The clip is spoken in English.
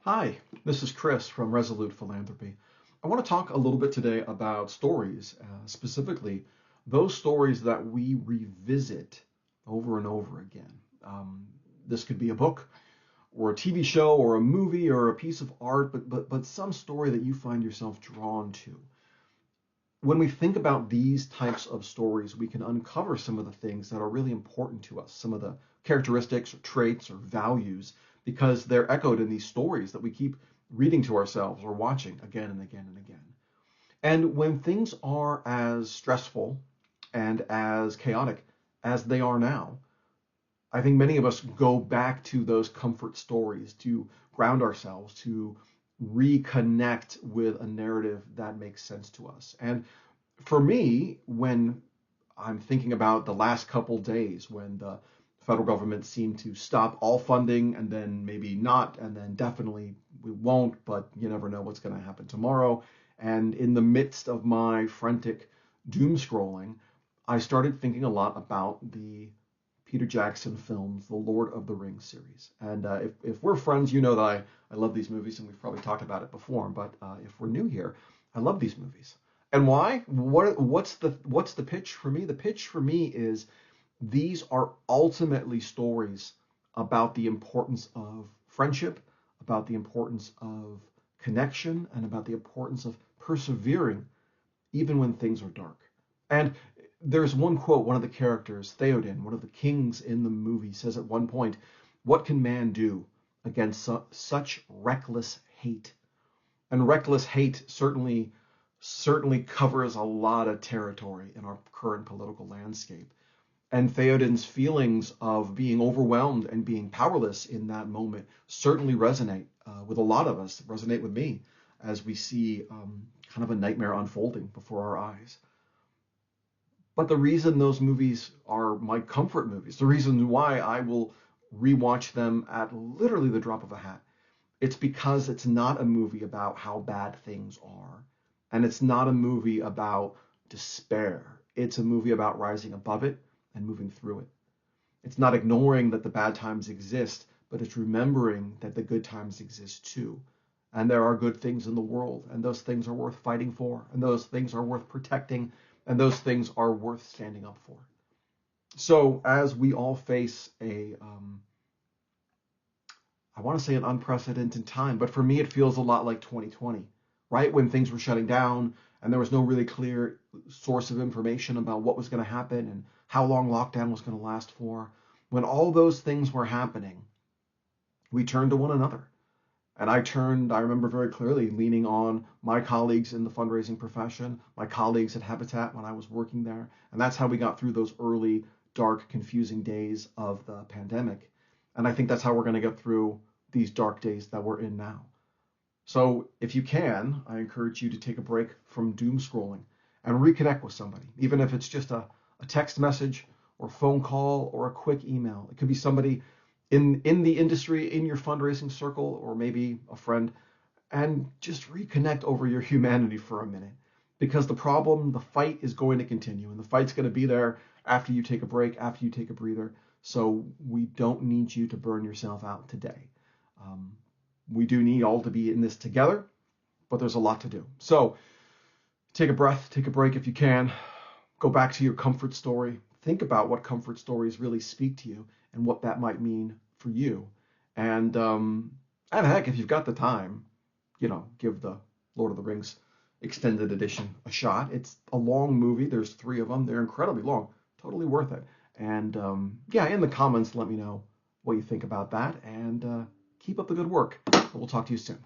Hi, this is Chris from Resolute Philanthropy. I want to talk a little bit today about stories, specifically those stories that we revisit over and over again. Um, this could be a book or a TV show or a movie or a piece of art, but some story that you find yourself drawn to. When we think about these types of stories, we can uncover some of the things that are really important to us, some of the characteristics or traits or values, because they're echoed in these stories that we keep reading to ourselves or watching again and again and again. And when things are as stressful and as chaotic as they are now, I think many of us go back to those comfort stories to ground ourselves, to reconnect with a narrative that makes sense to us. And for me, when I'm thinking about the last couple days when the federal government seemed to stop all funding and then maybe not, and then definitely we won't, but you never know what's going to happen tomorrow. And in the midst of my frantic doom scrolling, I started thinking a lot about the Peter Jackson films, the Lord of the Rings series. And if we're friends, you know that I love these movies, and we've probably talked about it before. But if we're new here, I love these movies. And why? What's the pitch for me? The pitch for me is these are ultimately stories about the importance of friendship, about the importance of connection, and about the importance of persevering even when things are dark. And there's one quote, one of the characters, Theoden, one of the kings in the movie, says at one point, "What can man do against such reckless hate?" And reckless hate certainly covers a lot of territory in our current political landscape. And Theoden's feelings of being overwhelmed and being powerless in that moment certainly resonate with a lot of us, resonate with me as we see kind of a nightmare unfolding before our eyes. But the reason those movies are my comfort movies, the reason why I will rewatch them at literally the drop of a hat, it's because it's not a movie about how bad things are. And it's not a movie about despair. It's a movie about rising above it and moving through it. It's not ignoring that the bad times exist, but it's remembering that the good times exist too. And there are good things in the world, and those things are worth fighting for, and those things are worth protecting, and those things are worth standing up for. So as we all face I want to say an unprecedented time, but for me it feels a lot like 2020, right? When things were shutting down and there was no really clear source of information about what was going to happen and how long lockdown was going to last for. When all those things were happening, we turned to one another. And I remember very clearly leaning on my colleagues in the fundraising profession, my colleagues at Habitat when I was working there. And that's how we got through those early, dark, confusing days of the pandemic. And I think that's how we're going to get through these dark days that we're in now. So if you can, I encourage you to take a break from doom scrolling and reconnect with somebody, even if it's just a text message or phone call or a quick email. It could be somebody in the industry, in your fundraising circle, or maybe a friend, and just reconnect over your humanity for a minute. Because the fight is going to continue, and the fight's going to be there after you take a break, after you take a breather. So we don't need you to burn yourself out today. Um, we do need all to be in this together, but there's a lot to do. So take a breath, take a break if you can. Go back to your comfort story. Think about what comfort stories really speak to you and what that might mean for you. And heck, if you've got the time, give the Lord of the Rings extended edition a shot. It's a long movie. There's 3 of them. They're incredibly long. Totally worth it. And yeah, in the comments, let me know what you think about that. And keep up the good work. We'll talk to you soon.